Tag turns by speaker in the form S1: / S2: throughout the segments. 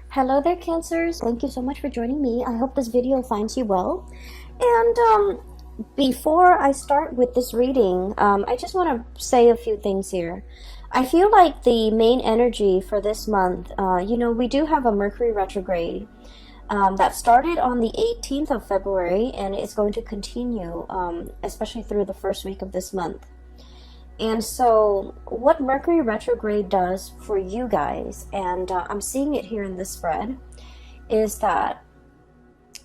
S1: Hello there, Cancers. Thank you so much for joining me. I hope this video finds you well. And before I start with this reading, I just want to say a few things here. I feel like the main energy for this month, we do have a Mercury retrograde that started on the 18th of February, and it's going to continue, especially through the first week of this month. And so, what Mercury retrograde does for you guys, and I'm seeing it here in this spread, is that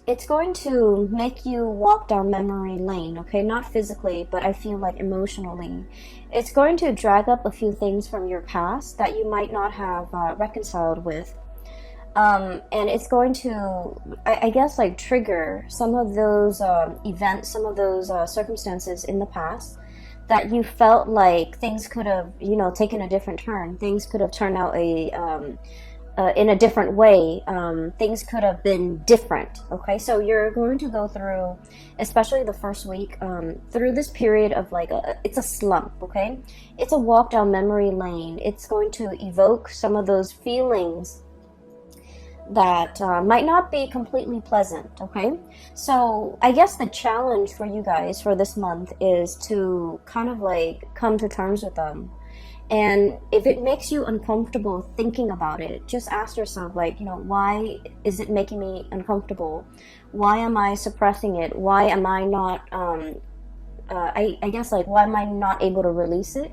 S1: it's going to make you walk down memory lane, okay? Not physically, but I feel like emotionally. It's going to drag up a few things from your past that you might not have reconciled with. And it's going to, I guess, like trigger some of those events, some of those circumstances in the past that you felt like things could have, taken a different turn. Things could have turned out in a different way. Things could have been different. Okay, so you're going to go through, especially the first week, through this period of it's a slump. Okay, it's a walk down memory lane. It's going to evoke some of those feelings that might not be completely pleasant. Okay, so I guess the challenge for you guys for this month is to kind of come to terms with them. And if it makes you uncomfortable thinking about it, just ask yourself, why is it making me uncomfortable? Why am I suppressing it? Why am I not I guess, why am I not able to release it?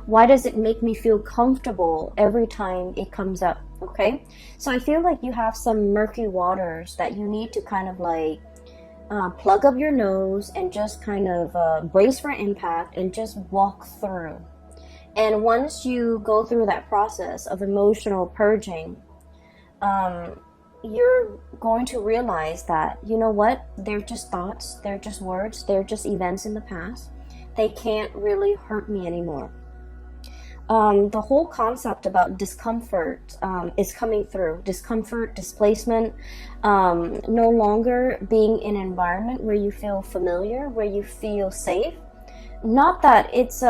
S1: Why does it make me feel comfortable every time it comes up? Okay, so I feel like you have some murky waters that you need to kind of plug up your nose and just kind of brace for impact and just walk through. And once you go through that process of emotional purging, you're going to realize that, you know what, they're just thoughts, they're just words, they're just events in the past. They can't really hurt me anymore. The whole concept about discomfort is coming through. Discomfort, displacement, no longer being in an environment where you feel familiar, where you feel safe. Not that it's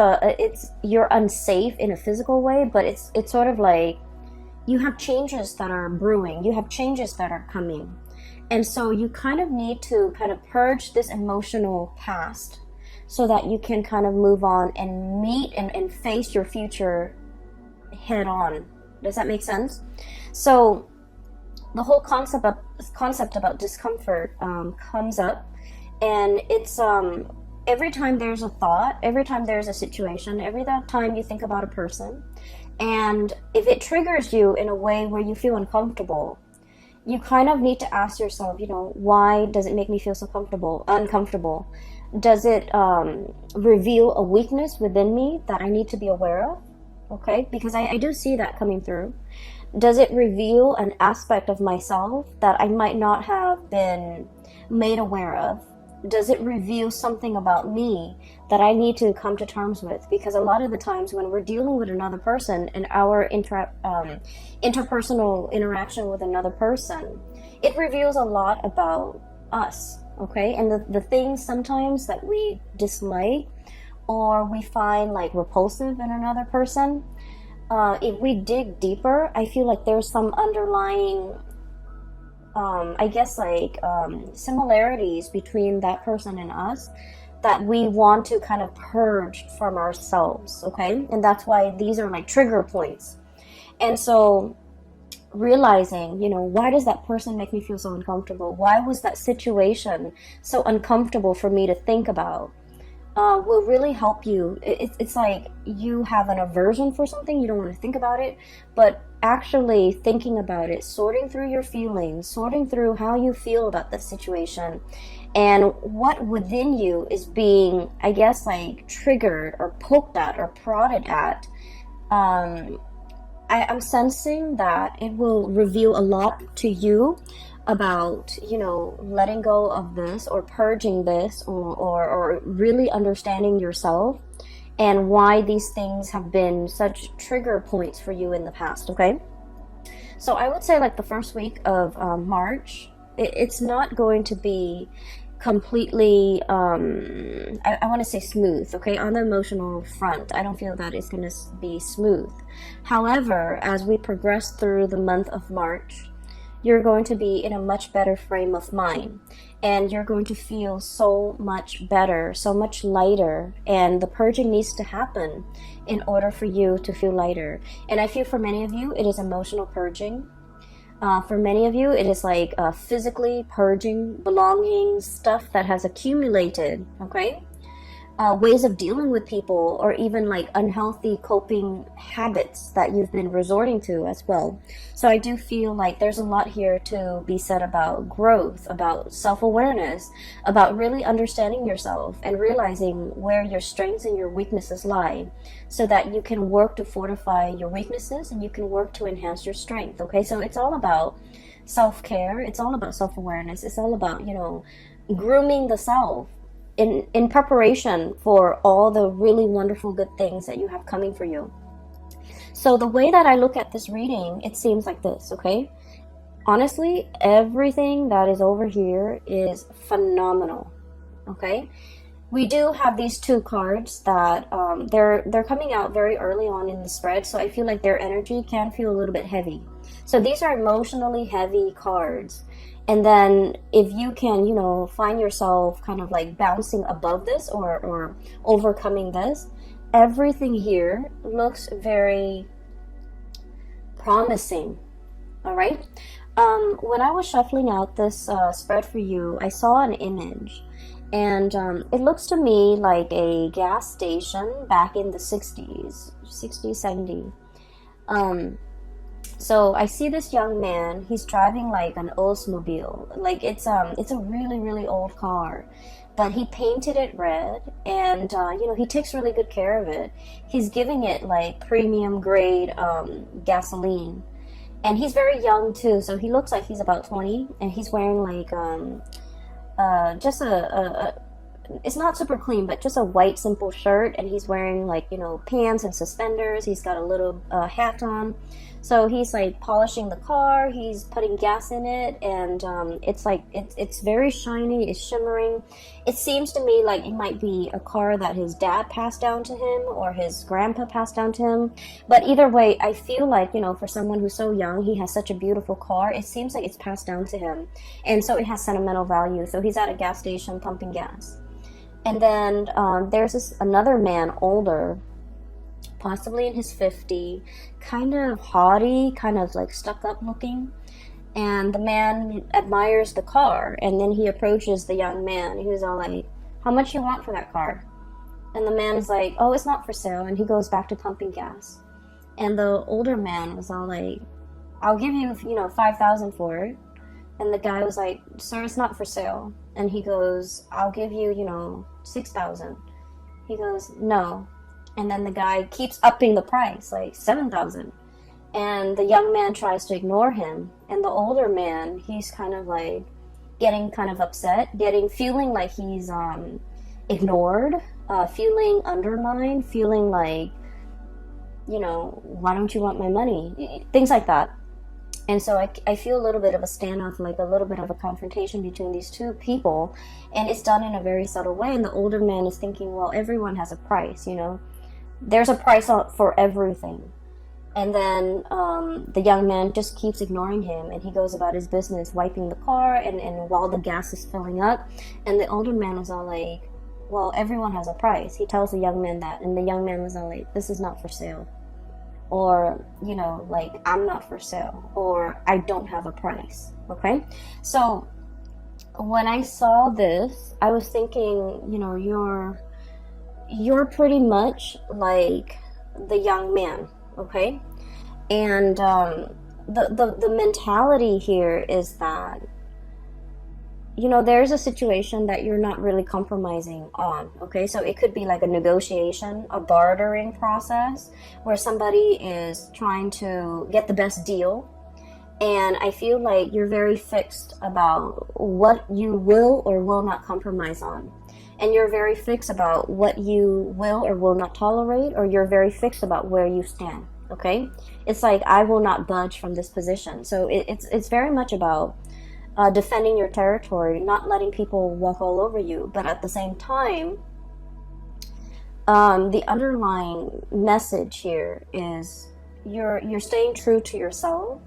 S1: you're unsafe in a physical way, but it's sort of like you have changes that are brewing, you have changes that are coming. And so you kind of need to kind of purge this emotional past so that you can kind of move on and meet and face your future head on. Does that make sense? So the whole concept about discomfort comes up, and it's every time there's a thought, every time there's a situation, every time you think about a person, and if it triggers you in a way where you feel uncomfortable, you kind of need to ask yourself, why does it make me feel so uncomfortable? Does it reveal a weakness within me that I need to be aware of? Okay, because I do see that coming through. Does it reveal an aspect of myself that I might not have been made aware of? Does it reveal something about me that I need to come to terms with? Because a lot of the times when we're dealing with another person and our interpersonal interaction with another person, it reveals a lot about us. Okay, and the things sometimes that we dislike or we find repulsive in another person, if we dig deeper, I feel like there's some underlying similarities between that person and us that we want to kind of purge from ourselves. Okay, and that's why these are trigger points. And so realizing, why does that person make me feel so uncomfortable? Why was that situation so uncomfortable for me to think about? Will really help you. It's like you have an aversion for something, you don't want to think about it, but actually thinking about it, sorting through your feelings, sorting through how you feel about the situation, and what within you is being, I guess, triggered or poked at or prodded at. I'm sensing that it will reveal a lot to you about, letting go of this or purging this or really understanding yourself and why these things have been such trigger points for you in the past. Okay, so I would say the first week of March, it's not going to be completely I want to say smooth. Okay, on the emotional front, I don't feel that it's going to be smooth. However, as we progress through the month of March, you're going to be in a much better frame of mind, and you're going to feel so much better, so much lighter, and the purging needs to happen in order for you to feel lighter. And I feel for many of you it is emotional purging. For many of you it is like physically purging belongings, stuff that has accumulated, okay? Ways of dealing with people, or even like unhealthy coping habits that you've been resorting to as well. So I do feel like there's a lot here to be said about growth, about self-awareness, about really understanding yourself and realizing where your strengths and your weaknesses lie, so that you can work to fortify your weaknesses and you can work to enhance your strength. Okay, so it's all about self-care, it's all about self-awareness, it's all about, you know, grooming the self in preparation for all the really wonderful good things that you have coming for you. So the way that I look at this reading, it seems like this, okay? Honestly, everything that is over here is phenomenal, okay? We do have these two cards that they're coming out very early on in the spread, so I feel like their energy can feel a little bit heavy. So these are emotionally heavy cards. And then if you can, you know, find yourself kind of like bouncing above this or overcoming this, everything here looks very promising. All right. When I was shuffling out this spread for you, I saw an image, and it looks to me like a gas station back in the 60s, 70s. So I see this young man, he's driving like an Oldsmobile. Like it's a really, really old car, but he painted it red, and you know, he takes really good care of it. He's giving it like premium grade gasoline, and he's very young too, so he looks like he's about 20, and he's wearing like just it's not super clean, but just a white simple shirt, and he's wearing like, you know, pants and suspenders. He's got a little hat on. So he's like polishing the car, he's putting gas in it, and it's like it's very shiny, it's shimmering. It seems to me like it might be a car that his dad passed down to him or his grandpa passed down to him. But either way, I feel like, you know, for someone who's so young, he has such a beautiful car. It seems like it's passed down to him, and so it has sentimental value. So he's at a gas station pumping gas. And then there's another man, older, possibly in his 50s, kind of haughty, kind of like stuck up looking. And the man admires the car, and then he approaches the young man. He was all like, "How much you want for that car?" And the man is like, "Oh, it's not for sale." And he goes back to pumping gas. And the older man was all like, "I'll give you, you know, 5,000 for it." And the guy was like, "Sir, it's not for sale." And he goes, "I'll give you, you know, 6,000. He goes, "No." And then the guy keeps upping the price, like 7,000. And the young man tries to ignore him. And the older man, he's kind of like getting kind of upset, feeling like he's ignored, feeling undermined, feeling like, you know, "Why don't you want my money?" Things like that. And so I feel a little bit of a standoff, like a little bit of a confrontation between these two people. And it's done in a very subtle way. And the older man is thinking, well, everyone has a price, you know. There's a price for everything. And then the young man just keeps ignoring him, and he goes about his business, wiping the car, and while the gas is filling up. And the older man is all like, well, everyone has a price. He tells the young man that, and the young man was all like, "This is not for sale." Or, you know, like, "I'm not for sale," or "I don't have a price." Okay? So when I saw this, I was thinking, you know, you're pretty much like the young man, okay? And the mentality here is that, you know, there's a situation that you're not really compromising on, okay? So it could be like a negotiation, a bartering process where somebody is trying to get the best deal. And I feel like you're very fixed about what you will or will not compromise on. And you're very fixed about what you will or will not tolerate, or you're very fixed about where you stand, okay? It's like, I will not budge from this position. So it's very much about defending your territory, not letting people walk all over you. But at the same time, the underlying message here is you're staying true to yourself,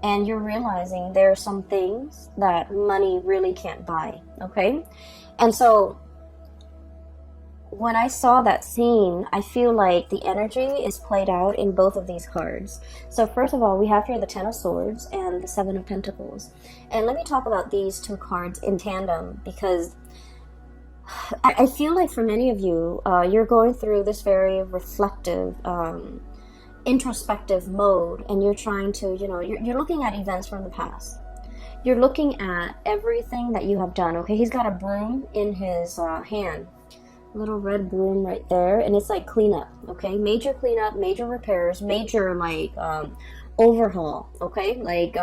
S1: and you're realizing there are some things that money really can't buy, okay? And so when I saw that scene, I feel like the energy is played out in both of these cards. So first of all, we have here the Ten of Swords and the Seven of Pentacles. And let me talk about these two cards in tandem, because I feel like for many of you, you're going through this very reflective, introspective mode, and you're trying to, you're looking at events from the past. You're looking at everything that you have done, okay? He's got a broom in his hand. Little red broom right there, and it's like cleanup, okay? Major cleanup, major repairs, major like overhaul, okay? Like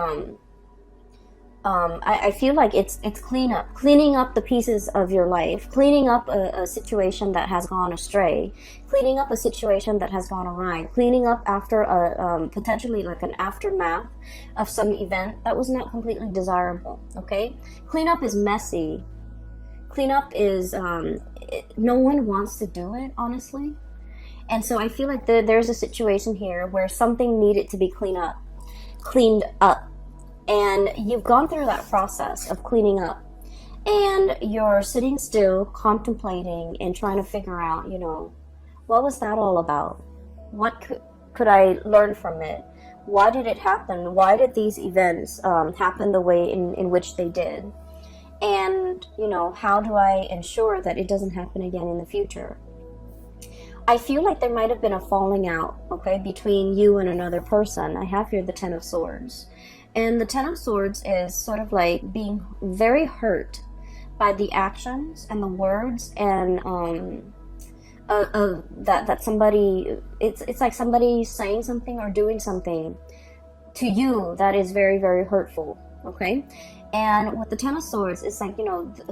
S1: I feel like it's cleanup, cleaning up the pieces of your life, cleaning up a situation that has gone astray, cleaning up a situation that has gone awry, cleaning up after a potentially like an aftermath of some event that was not completely desirable, okay? Cleanup is messy. Cleanup is, no one wants to do it, honestly. And so I feel like there's a situation here where something needed to be cleaned up. And you've gone through that process of cleaning up. And you're sitting still, contemplating and trying to figure out, what was that all about? What could I learn from it? Why did it happen? Why did these events happen the way in which they did? And, how do I ensure that it doesn't happen again in the future? I feel like there might have been a falling out, okay, between you and another person. I have here the Ten of Swords. And the Ten of Swords is sort of like being very hurt by the actions and the words and that somebody, it's like somebody saying something or doing something to you that is very, very hurtful, okay? And with the Ten of Swords, it's like,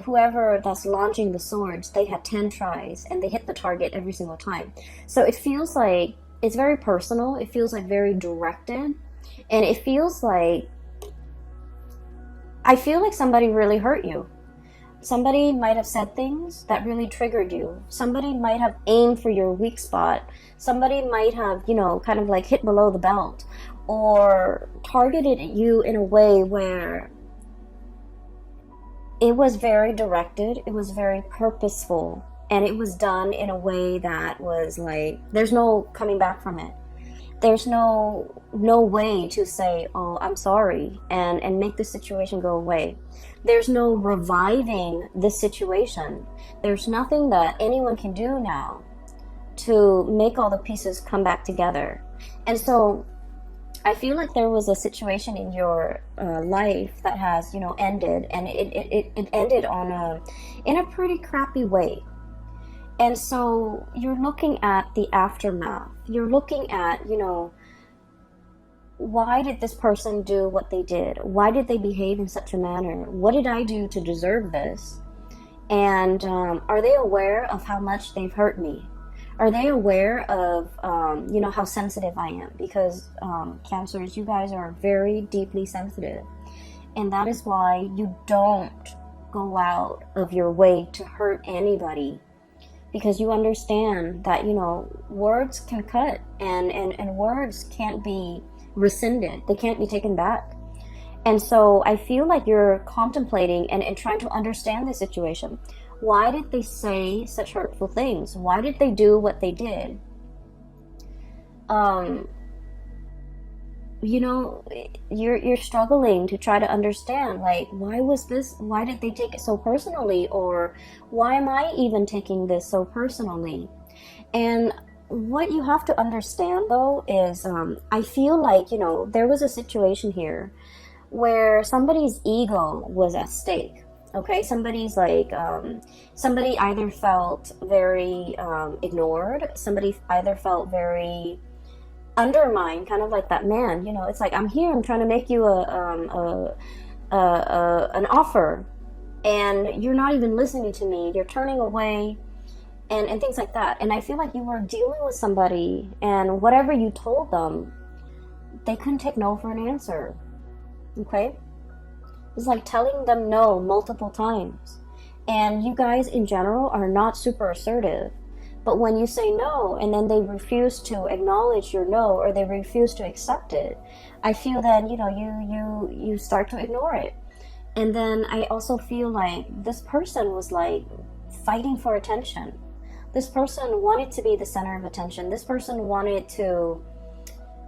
S1: whoever that's launching the swords, they had 10 tries and they hit the target every single time. So it feels like it's very personal. It feels like very directed. And it feels like, I feel like somebody really hurt you. Somebody might have said things that really triggered you. Somebody might have aimed for your weak spot. Somebody might have, kind of like hit below the belt or targeted you in a way where it was very directed, it was very purposeful, and it was done in a way that was like, there's no coming back from it. There's no way to say, oh, I'm sorry, and make the situation go away. There's no reviving this situation. There's nothing that anyone can do now to make all the pieces come back together. And so I feel like there was a situation in your life that has, ended, and it ended in a pretty crappy way. And so you're looking at the aftermath. You're looking at, why did this person do what they did? Why did they behave in such a manner? What did I do to deserve this? And are they aware of how much they've hurt me? Are they aware of, how sensitive I am? Because Cancers, you guys are very deeply sensitive. And that is why you don't go out of your way to hurt anybody. Because you understand that, words can cut and words can't be rescinded. They can't be taken back. And so I feel like you're contemplating and trying to understand the situation. Why did they say such hurtful things? Why did they do what they did? You're struggling to try to understand, like, why did they take it so personally? Or why am I even taking this so personally? And what you have to understand, though, is I feel like, there was a situation here where somebody's ego was at stake. Okay, somebody's like, somebody either felt very ignored, somebody either felt very undermined, kind of like that man, it's like, I'm here, I'm trying to make you an offer, and you're not even listening to me, you're turning away, and things like that. And I feel like you were dealing with somebody, and whatever you told them, they couldn't take no for an answer, okay? It's like telling them no multiple times. And you guys in general are not super assertive. But when you say no and then they refuse to acknowledge your no, or they refuse to accept it, I feel that, you know, you start to ignore it. And then I also feel like this person was like fighting for attention. This person wanted to be the center of attention. This person wanted to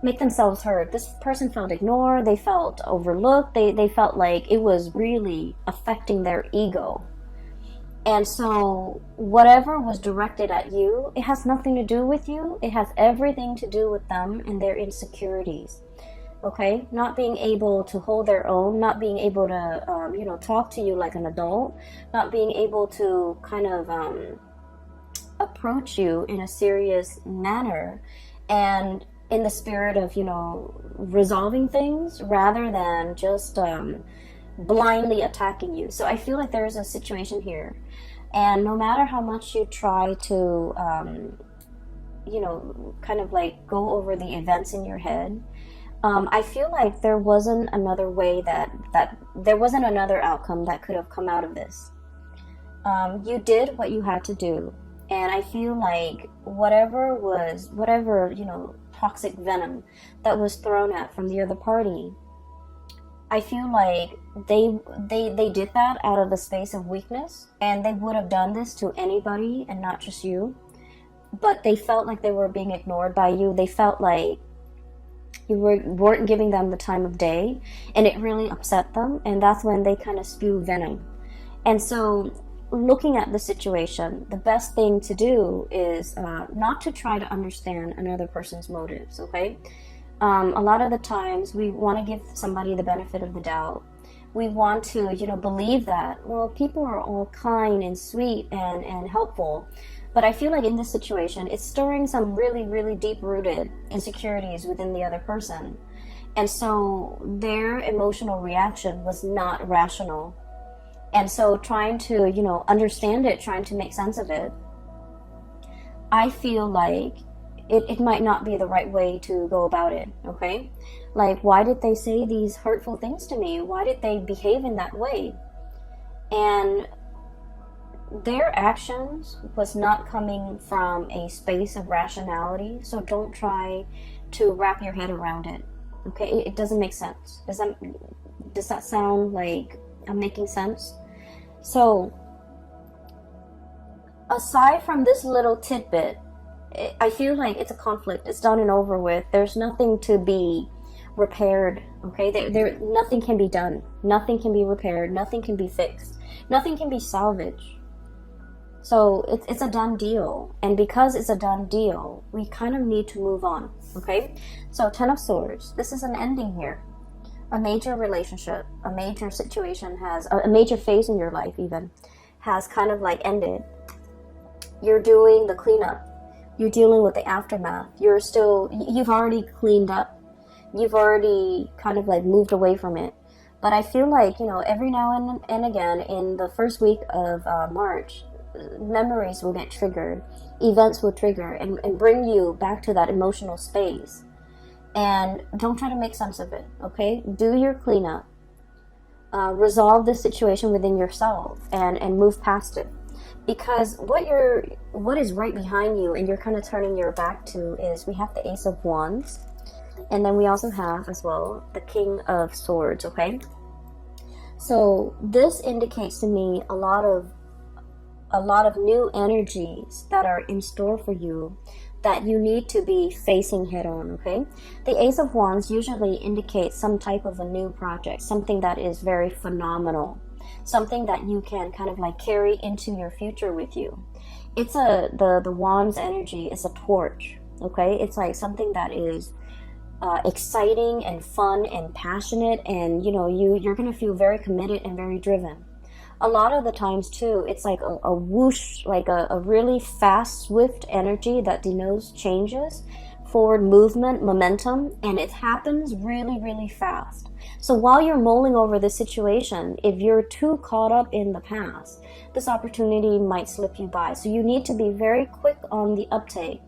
S1: make themselves heard. This person felt ignored. They felt overlooked. They felt like it was really affecting their ego. And so whatever was directed at you, it has nothing to do with you. It has everything to do with them and their insecurities. Okay? Not being able to hold their own, not being able to, you know, talk to you like an adult, not being able to kind of approach you in a serious manner and in the spirit of, you know, resolving things rather than just blindly attacking you. So I feel like there is a situation here, and no matter how much you try to you know, kind of like go over the events in your head, I feel like there wasn't another way, that there wasn't another outcome that could have come out of this. You did what you had to do, and I feel like whatever, you know, toxic venom that was thrown at from the other party, I feel like they did that out of a space of weakness, and they would have done this to anybody and not just you. But they felt like they were being ignored by you. They felt like you weren't giving them the time of day, and it really upset them, and that's when they kind of spew venom. And so looking at the situation, the best thing to do is not to try to understand another person's motives, okay? A lot of the times we want to give somebody the benefit of the doubt. We want to, you know, believe that, well, people are all kind and sweet and helpful. But I feel like in this situation, it's stirring some really, really deep-rooted insecurities within the other person. And so their emotional reaction was not rational. And so trying to, you know, understand it, trying to make sense of it, I feel like it might not be the right way to go about it, okay? Like, why did they say these hurtful things to me? Why did they behave in that way? And their actions was not coming from a space of rationality, so don't try to wrap your head around it, okay? It doesn't make sense. Does that sound like I'm making sense? So, aside from this little tidbit, I feel like it's a conflict. It's done and over with. There's nothing to be repaired, okay? Nothing can be done. Nothing can be repaired. Nothing can be fixed. Nothing can be salvaged. So it's a done deal. And because it's a done deal, we kind of need to move on, okay? So 10 of Swords. This is an ending here. A major relationship, a major situation a major phase in your life even, has kind of like ended. You're doing the cleanup. You're dealing with the aftermath. You've already cleaned up. You've already kind of like moved away from it. But I feel like, you know, every now and again in the first week of March, memories will get triggered. Events will trigger and bring you back to that emotional space. And don't try to make sense of it, okay? Do your cleanup. Resolve the situation within yourself and move past it. Because what is right behind you and you're kind of turning your back to is, we have the Ace of Wands, and then we also have as well the King of Swords, okay? So this indicates to me a lot of new energies that are in store for you that you need to be facing head on, okay? The Ace of Wands usually indicates some type of a new project, something that is very phenomenal, something that you can kind of like carry into your future with you. It's the Wands energy is a torch, okay? It's like something that is exciting and fun and passionate, and you know, you're gonna feel very committed and very driven. A lot of the times too, it's like a whoosh, like a really fast, swift energy that denotes changes, forward movement, momentum, and it happens really, really fast. So while you're mulling over this situation, if you're too caught up in the past, this opportunity might slip you by. So you need to be very quick on the uptake,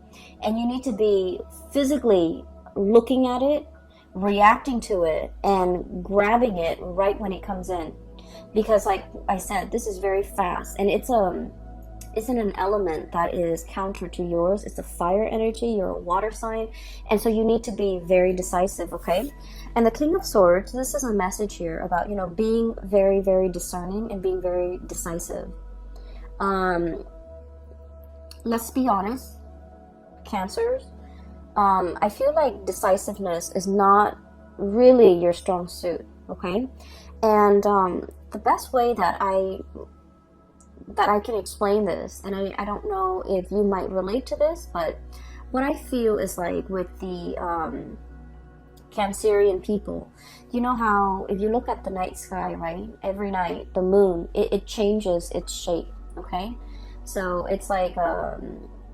S1: and you need to be physically looking at it, reacting to it, and grabbing it right when it comes in. Because like I said, this is very fast, and it's is in an element that is counter to yours. It's a fire energy. You're a water sign, and so you need to be very decisive, okay? And the King of Swords, this is a message here about, you know, being very, very discerning and being very decisive. Let's be honest, Cancers, I feel like decisiveness is not really your strong suit, okay? And the best way that I can explain this, and I don't know if you might relate to this, but what I feel is like with the Cancerian people, you know how if you look at the night sky, right, every night the moon, it changes its shape, okay? So it's like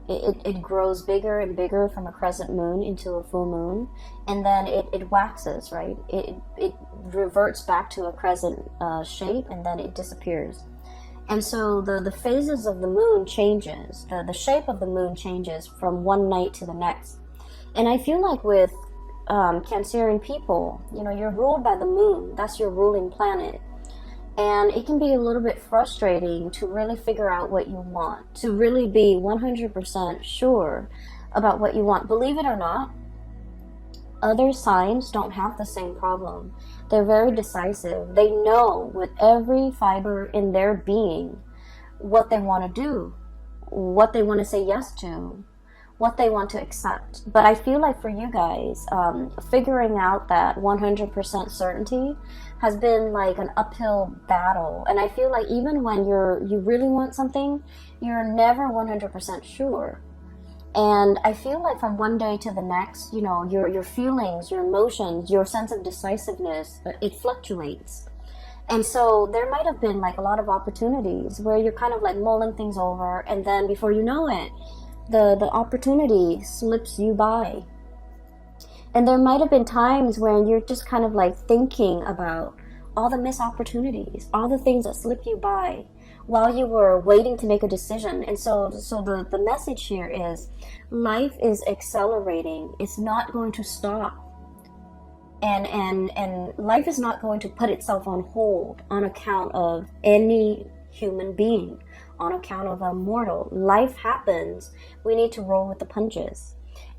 S1: it grows bigger and bigger from a crescent moon into a full moon, and then it waxes, right? It reverts back to a crescent shape, and then it disappears. And so the phases of the moon changes, the shape of the moon changes from one night to the next. And I feel like with Cancerian people, you know, you're ruled by the moon. That's your ruling planet. And it can be a little bit frustrating to really figure out what you want, to really be 100% sure about what you want. Believe it or not, other signs don't have the same problem. They're very decisive. They know with every fiber in their being what they want to do, what they want to say yes to, what they want to accept. But I feel like for you guys, figuring out that 100% certainty has been like an uphill battle. And I feel like even when you really want something, you're never 100% sure. And I feel like from one day to the next, you know, your feelings, your emotions, your sense of decisiveness, it fluctuates. And so there might have been like a lot of opportunities where you're kind of like mulling things over, and then before you know it, the opportunity slips you by. And there might have been times when you're just kind of like thinking about all the missed opportunities, all the things that slip you by while you were waiting to make a decision. And so the message here is life is accelerating. It's not going to stop. And life is not going to put itself on hold on account of any human being, on account of a mortal. Life happens. We need to roll with the punches.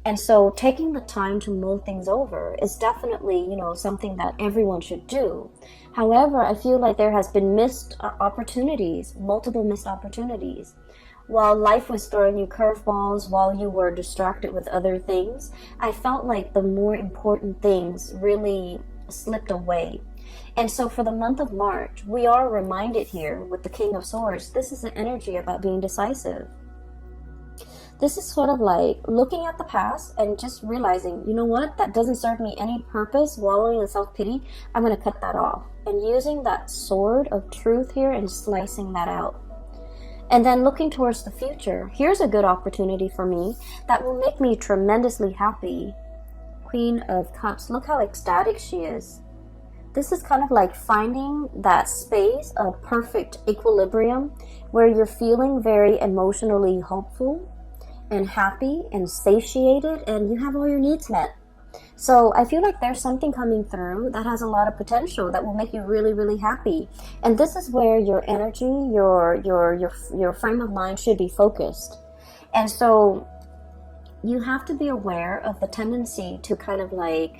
S1: And so taking the time to mull things over is definitely, you know, something that everyone should do. However, I feel like there has been missed opportunities, multiple missed opportunities. While life was throwing you curveballs, while you were distracted with other things, I felt like the more important things really slipped away. And so for the month of March, we are reminded here with the King of Swords, this is an energy about being decisive. This is sort of like looking at the past and just realizing, you know what, that doesn't serve me any purpose, wallowing in self-pity, I'm going to cut that off. And using that sword of truth here and slicing that out. And then looking towards the future, here's a good opportunity for me that will make me tremendously happy. Queen of Cups, look how ecstatic she is. This is kind of like finding that space of perfect equilibrium where you're feeling very emotionally hopeful and happy and satiated, and you have all your needs met. So I feel like there's something coming through that has a lot of potential that will make you really, really happy. And this is where your energy, your frame of mind should be focused. And so you have to be aware of the tendency to kind of like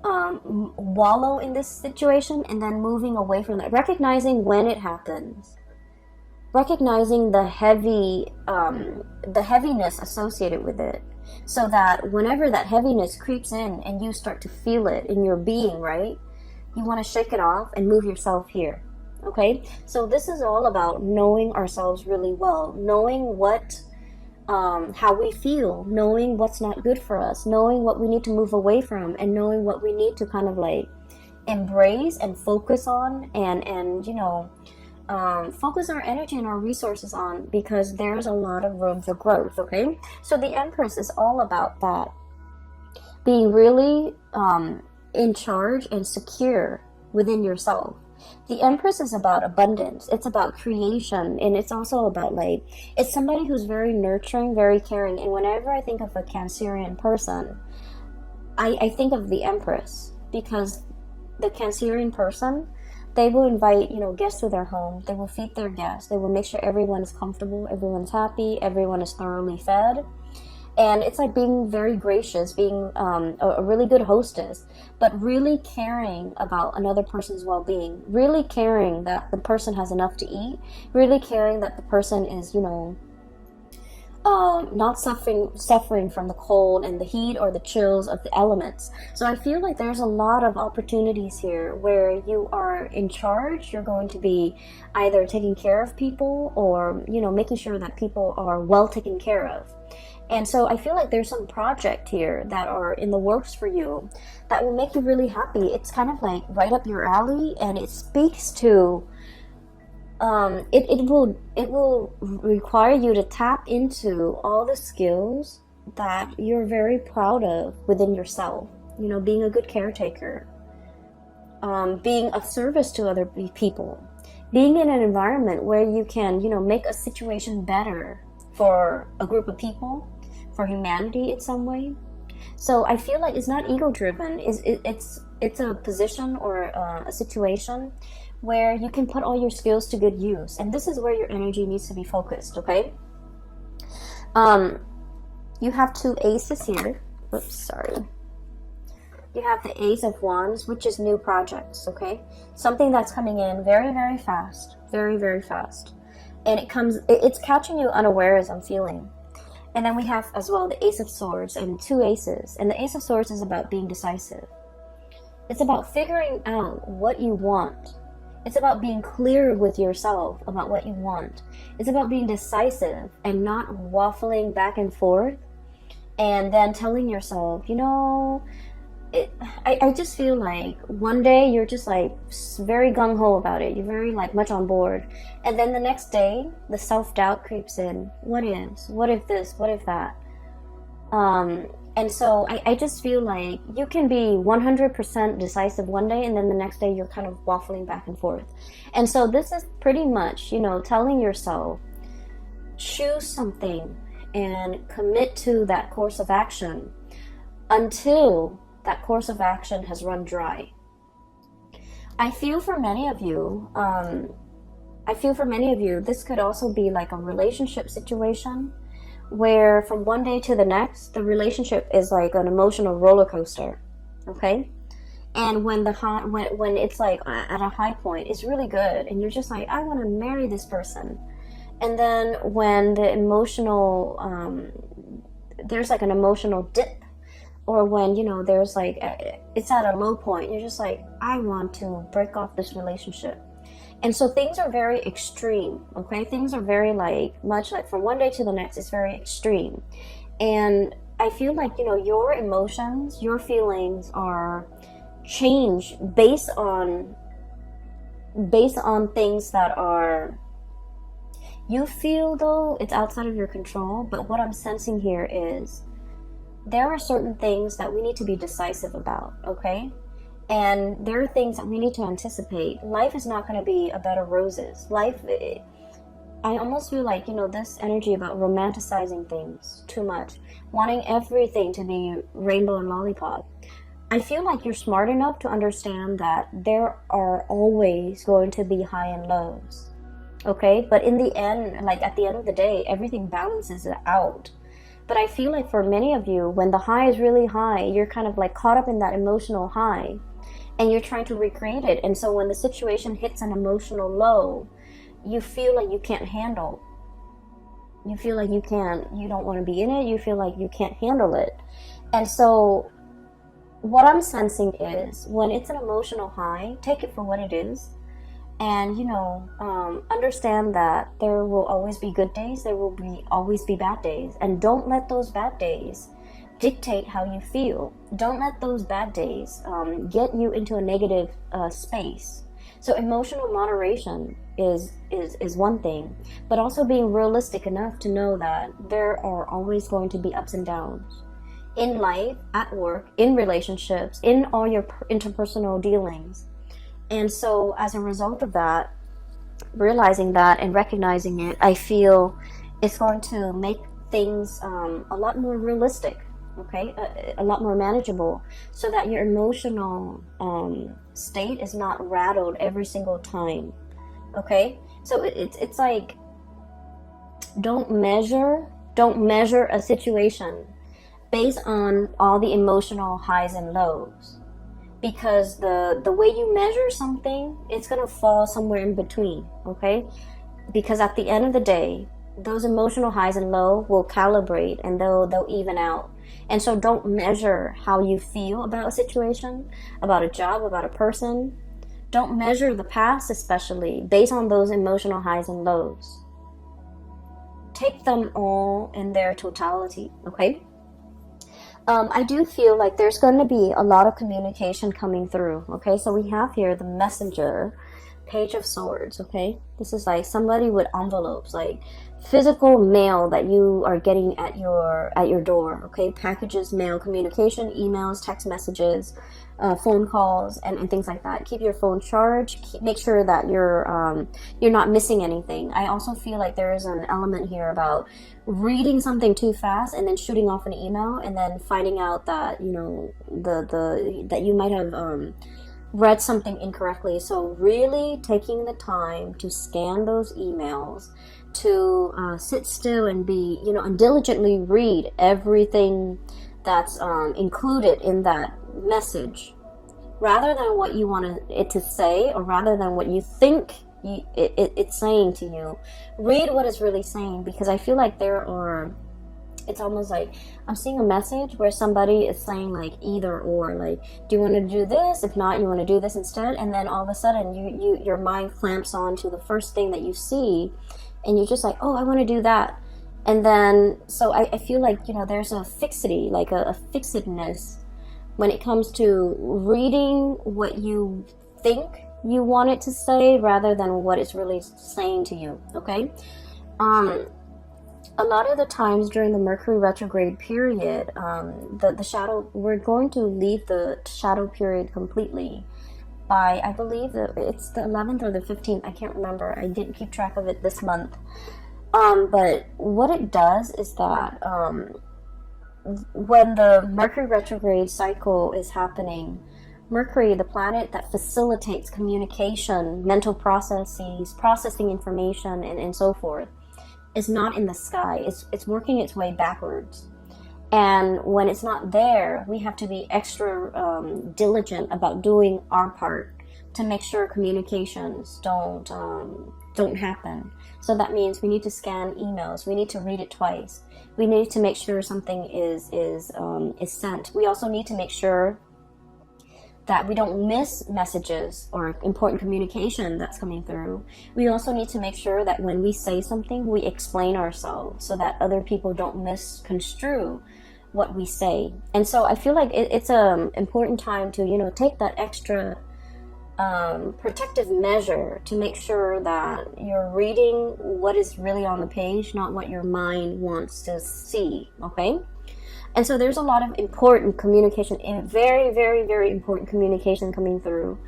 S1: wallow in this situation and then moving away from it, recognizing when it happens. Recognizing the heaviness associated with it, so that whenever that heaviness creeps in and you start to feel it in your being, right, you want to shake it off and move yourself here. Okay, so this is all about knowing ourselves really well, knowing what how we feel, knowing what's not good for us, knowing what we need to move away from, and knowing what we need to kind of like embrace and focus on, and you know, focus our energy and our resources on, because there's a lot of room for growth. Okay, so the Empress is all about that, being really in charge and secure within yourself. The Empress is about abundance, it's about creation, and it's also about like, it's somebody who's very nurturing, very caring. And whenever I think of a Cancerian person, I think of the Empress, because the Cancerian person, They will invite, guests to their home. They will feed their guests. They will make sure everyone is comfortable, everyone's happy, everyone is thoroughly fed. And it's like being very gracious, being a really good hostess, but really caring about another person's well-being, really caring that the person has enough to eat, really caring that the person is, not suffering from the cold and the heat or the chills of the elements. So I feel like there's a lot of opportunities here where you are in charge. You're going to be either taking care of people or, making sure that people are well taken care of. And so I feel like there's some project here that are in the works for you that will make you really happy. It's kind of like right up your alley, and it speaks to it will require you to tap into all the skills that you're very proud of within yourself. Being a good caretaker, being of service to other people, being in an environment where you can, make a situation better for a group of people, for humanity in some way. So I feel like it's not ego driven. It's a position or a situation where you can put all your skills to good use, and this is where your energy needs to be focused. Okay. You have two aces here. Oops, sorry. You have the Ace of Wands, which is new projects. Okay, something that's coming in very, very fast, very, very fast, and it's catching you unawares, I'm feeling. And then we have as well the Ace of Swords and two aces. And the Ace of Swords is about being decisive. It's about figuring out what you want. It's about being clear with yourself about what you want. It's about being decisive and not waffling back and forth and then telling yourself, I just feel like one day you're just like very gung-ho about it. You're very like much on board. And then the next day, the self-doubt creeps in. What if this? What if that? And so I just feel like you can be 100% decisive one day, and then the next day you're kind of waffling back and forth. And so this is pretty much, telling yourself, choose something and commit to that course of action until that course of action has run dry. I feel for many of you, this could also be like a relationship situation where from one day to the next, the relationship is like an emotional roller coaster. Okay? And when it's like at a high point, it's really good, and you're just like, I want to marry this person. And then when the emotional, there's like an emotional dip, or when, there's like, it's at a low point, you're just like, I want to break off this relationship. And so things are very extreme, okay? Things are very much like from one day to the next, it's very extreme. And I feel like, your emotions, your feelings are changed based on things that are, you feel though it's outside of your control. But what I'm sensing here is, there are certain things that we need to be decisive about, okay? And there are things that we need to anticipate. Life is not going to be a bed of roses. I almost feel like, this energy about romanticizing things too much, wanting everything to be rainbow and lollipop. I feel like you're smart enough to understand that there are always going to be high and lows, okay? But in the end, at the end of the day, everything balances it out. But I feel like for many of you, when the high is really high, you're kind of caught up in that emotional high, and you're trying to recreate it. And so when the situation hits an emotional low, you feel like you can't handle. You feel like you don't want to be in it. You feel like you can't handle it. And so what I'm sensing is, when it's an emotional high, take it for what it is. And, understand that there will always be good days. There will always be bad days. And don't let those bad days dictate how you feel. Don't let those bad days get you into a negative space. So emotional moderation is one thing, but also being realistic enough to know that there are always going to be ups and downs in life, at work, in relationships, in all your interpersonal dealings. And so as a result of that, realizing that and recognizing it, I feel it's going to make things a lot more realistic. okay? A lot more manageable, so that your emotional state is not rattled every single time, okay? So it's like, don't measure a situation based on all the emotional highs and lows, because the way you measure something, it's gonna fall somewhere in between, okay? Because at the end of the day, those emotional highs and low will calibrate, and they'll even out. And so don't measure how you feel about a situation, about a job, about a person. Don't measure the past, especially based on those emotional highs and lows. Take them all in their totality, okay? I do feel like there's going to be a lot of communication coming through, okay? So we have here the messenger, Page of Swords, okay? This is like somebody with envelopes, like physical mail that you are getting at your door, okay? Packages, mail, communication, emails, text messages, phone calls, and things like that. Keep your phone charged. Make sure that you're not missing anything. I also feel like there is an element here about reading something too fast and then shooting off an email, and then finding out that, you know, that you might have read something incorrectly. So really taking the time to scan those emails, to sit still and be, you know, and diligently read everything that's included in that message, rather than what you want it to say, or rather than what you think it's saying to you. Read what it's really saying, because I feel like it's almost like I'm seeing a message where somebody is saying like either or, like, do you want to do this? If not, you want to do this instead. And then all of a sudden your mind clamps on to the first thing that you see, and you're just like, oh, I want to do that. And then, so I feel like, you know, there's a fixity, like a fixedness when it comes to reading what you think you want it to say, rather than what it's really saying to you, okay? A lot of the times during the Mercury retrograde period, the shadow, we're going to leave the shadow period completely by, I believe that it's the 11th or the 15th, I can't remember, I didn't keep track of it this month. But what it does is that when the Mercury retrograde cycle is happening, Mercury, the planet that facilitates communication, mental processes, processing information, and so forth, is not in the sky. It's working its way backwards. And when it's not there, we have to be extra diligent about doing our part to make sure communications don't happen. So that means we need to scan emails. We need to read it twice. We need to make sure something is sent. We also need to make sure that we don't miss messages or important communication that's coming through. We also need to make sure that when we say something, we explain ourselves so that other people don't misconstrue what we say. And so I feel like it's an important time to, you know, take that extra protective measure to make sure that you're reading what is really on the page, not what your mind wants to see, okay? And so there's a lot of important communication, very, very, very important communication coming through.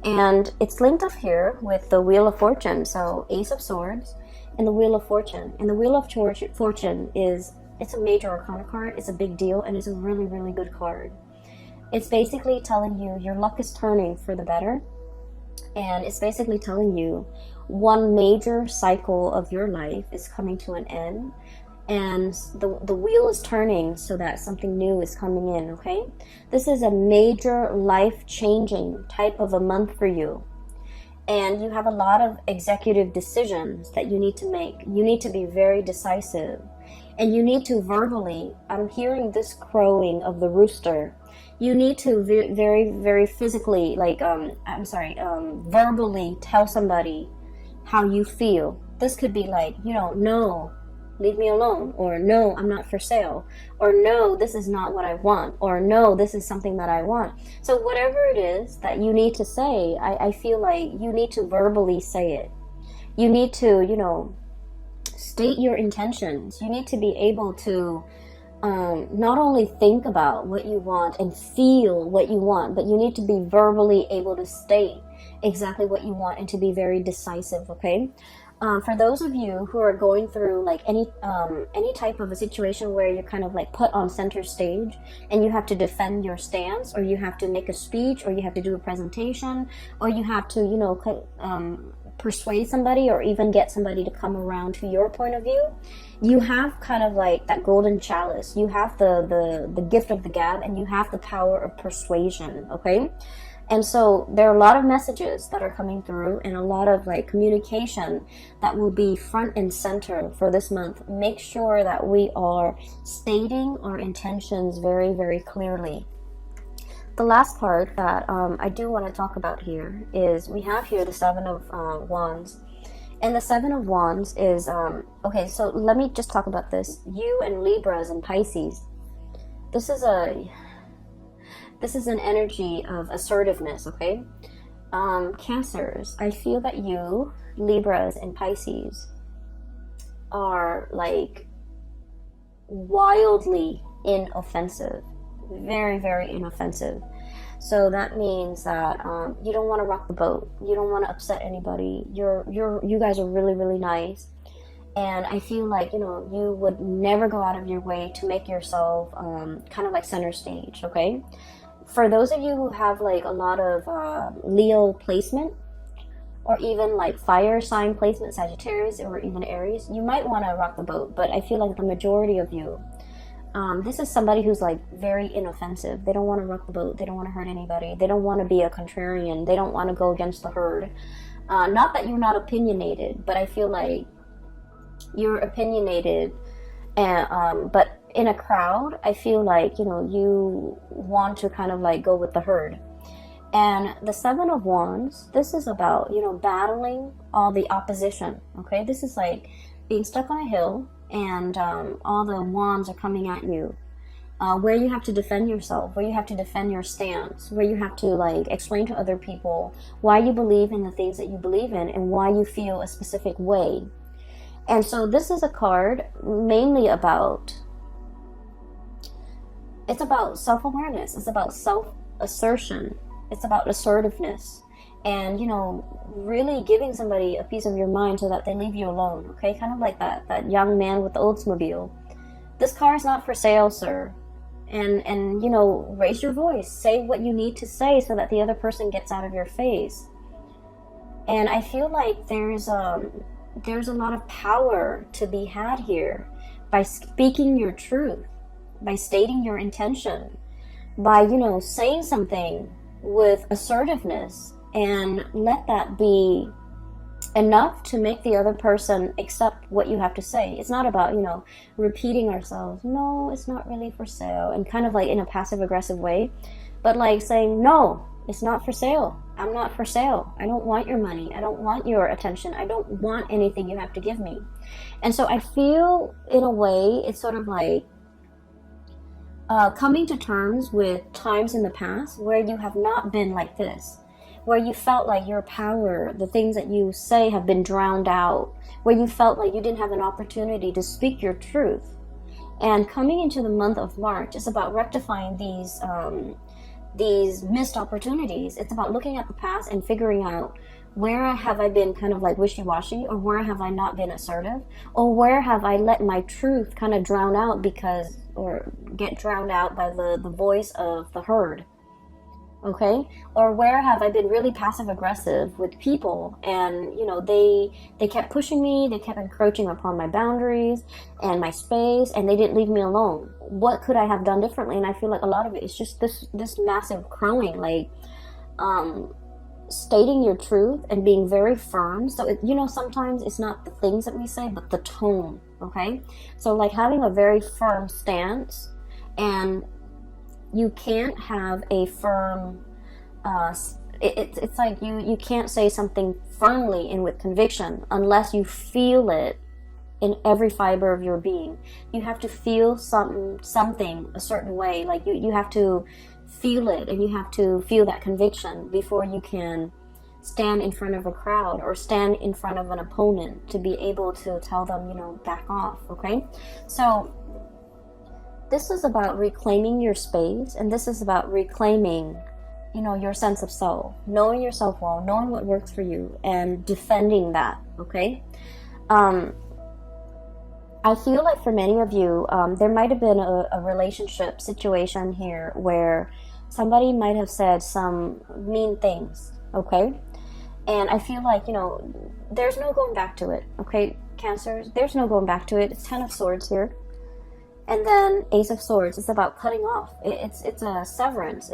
S1: And it's linked up here with the Wheel of Fortune. So Ace of Swords and the Wheel of Fortune. And the Wheel of Fortune it's a major arcana card. It's a big deal, and it's a really, really good card. It's basically telling you your luck is turning for the better. And it's basically telling you one major cycle of your life is coming to an end. And the wheel is turning so that something new is coming in, okay? This is a major life-changing type of a month for you. And you have a lot of executive decisions that you need to make. You need to be very decisive. And you need to verbally, I'm hearing this crowing of the rooster. You need to very, very physically, verbally tell somebody how you feel. This could be like, you know, no, leave me alone, or no, I'm not for sale, or no, this is not what I want, or no, this is something that I want. So whatever it is that you need to say, I feel like you need to verbally say it. You need to, you know, state your intentions. You need to be able to not only think about what you want and feel what you want, but you need to be verbally able to state exactly what you want and to be very decisive, okay? For those of you who are going through like any type of a situation where you're kind of like put on center stage and you have to defend your stance, or you have to make a speech, or you have to do a presentation, or you have to, you know, persuade somebody, or even get somebody to come around to your point of view, you have kind of like that golden chalice. You have the gift of the gab, and you have the power of persuasion, okay? And so there are a lot of messages that are coming through, and a lot of like communication that will be front and center for this month. Make sure that we are stating our intentions very, very clearly. The last part that I do want to talk about here is we have here the Seven of Wands. And the Seven of Wands is, okay, so let me just talk about this. You and Libras and Pisces, this is an energy of assertiveness, okay? Cancers, I feel that you, Libras and Pisces, are like wildly inoffensive. Very, very inoffensive. So that means that you don't want to rock the boat. You don't want to upset anybody. You guys are really, really nice. And I feel like, you know, you would never go out of your way to make yourself kind of like center stage, okay? For those of you who have like a lot of Leo placement, or even like fire sign placement, Sagittarius, or even Aries, you might want to rock the boat. But I feel like the majority of you, this is somebody who's like very inoffensive. They don't want to rock the boat. They don't want to hurt anybody. They don't want to be a contrarian. They don't want to go against the herd. Not that you're not opinionated, but I feel like you're opinionated, and but in a crowd, I feel like, you know, you want to kind of like go with the herd. And the Seven of Wands, this is about, you know, battling all the opposition, okay? This is like being stuck on a hill, and all the wands are coming at you, where you have to defend yourself, where you have to defend your stance, where you have to like explain to other people why you believe in the things that you believe in, and why you feel a specific way. And so this is a card mainly about, it's about self-awareness. It's about self-assertion. It's about assertiveness. And, you know, really giving somebody a piece of your mind so that they leave you alone, okay? Kind of like that young man with the Oldsmobile. This car is not for sale, sir. And you know, raise your voice. Say what you need to say so that the other person gets out of your face. And I feel like there's a lot of power to be had here by speaking your truth, by stating your intention, by, you know, saying something with assertiveness, and let that be enough to make the other person accept what you have to say. It's not about, you know, repeating ourselves. No, it's not really for sale, and kind of like in a passive aggressive way, but like saying, no, it's not for sale. I'm not for sale. I don't want your money. I don't want your attention. I don't want anything you have to give me. And so I feel in a way it's sort of like coming to terms with times in the past where you have not been like this, where you felt like your power, the things that you say, have been drowned out, where you felt like you didn't have an opportunity to speak your truth. And coming into the month of March is about rectifying these missed opportunities. It's about looking at the past and figuring out, where have I been kind of like wishy-washy, or where have I not been assertive, or where have I let my truth kind of drown out or get drowned out by the voice of the herd, okay? Or where have I been really passive aggressive with people, and, you know, they kept pushing me, they kept encroaching upon my boundaries and my space, and they didn't leave me alone. What could I have done differently? And I feel like a lot of it is just this massive crowing, like stating your truth and being very firm. So you know, sometimes it's not the things that we say, but the tone, okay? So like having a very firm stance, and you can't have a firm it's like you can't say something firmly and with conviction unless you feel it in every fiber of your being. You have to feel something a certain way. Like you have to feel it, and you have to feel that conviction before you can stand in front of a crowd or stand in front of an opponent to be able to tell them, you know, back off, okay? So this is about reclaiming your space, and this is about reclaiming you know, your sense of self, knowing yourself well, knowing what works for you, and defending that, okay? I feel like for many of you, there might have been a relationship situation here where somebody might have said some mean things, okay? And I feel like, you know, there's no going back to it, okay, Cancers? There's no going back to it. It's Ten of Swords here. And then Ace of Swords. It's about cutting off. It's a severance.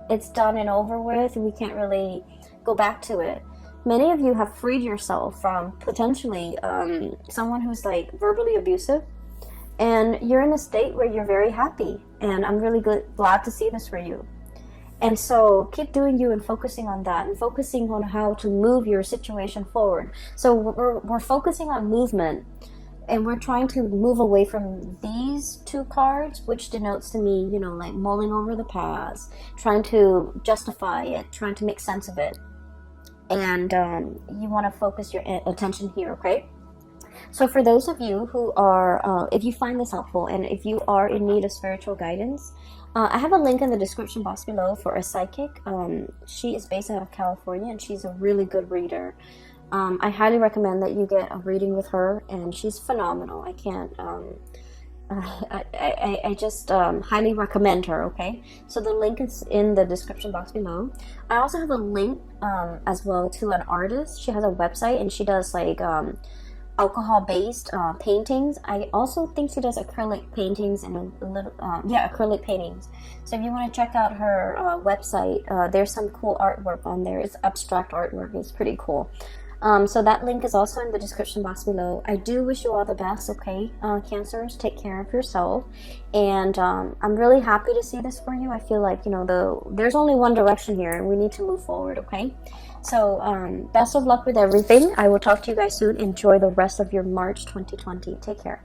S1: It's done and over with. We can't really go back to it. Many of you have freed yourself from potentially someone who's like verbally abusive, and you're in a state where you're very happy, and I'm really glad to see this for you. And so keep doing you and focusing on that, and focusing on how to move your situation forward. So we're focusing on movement, and we're trying to move away from these two cards, which denotes to me, you know, like mulling over the past, trying to justify it, trying to make sense of it. And you want to focus your attention here, okay? So for those of you who are, if you find this helpful, and if you are in need of spiritual guidance, I have a link in the description box below for a psychic. She is based out of California, and she's a really good reader. I highly recommend that you get a reading with her, and she's phenomenal. I can't, I just highly recommend her, okay? So the link is in the description box below. I also have a link as well to an artist. She has a website, and she does like alcohol-based paintings. I also think she does acrylic paintings and a little, acrylic paintings. So if you want to check out her website, there's some cool artwork on there. It's abstract artwork. It's pretty cool. So that link is also in the description box below. I do wish you all the best, okay? Cancers, take care of yourself. And I'm really happy to see this for you. I feel like, you know, there's only one direction here, and we need to move forward, okay? So best of luck with everything. I will talk to you guys soon. Enjoy the rest of your March 2020. Take care.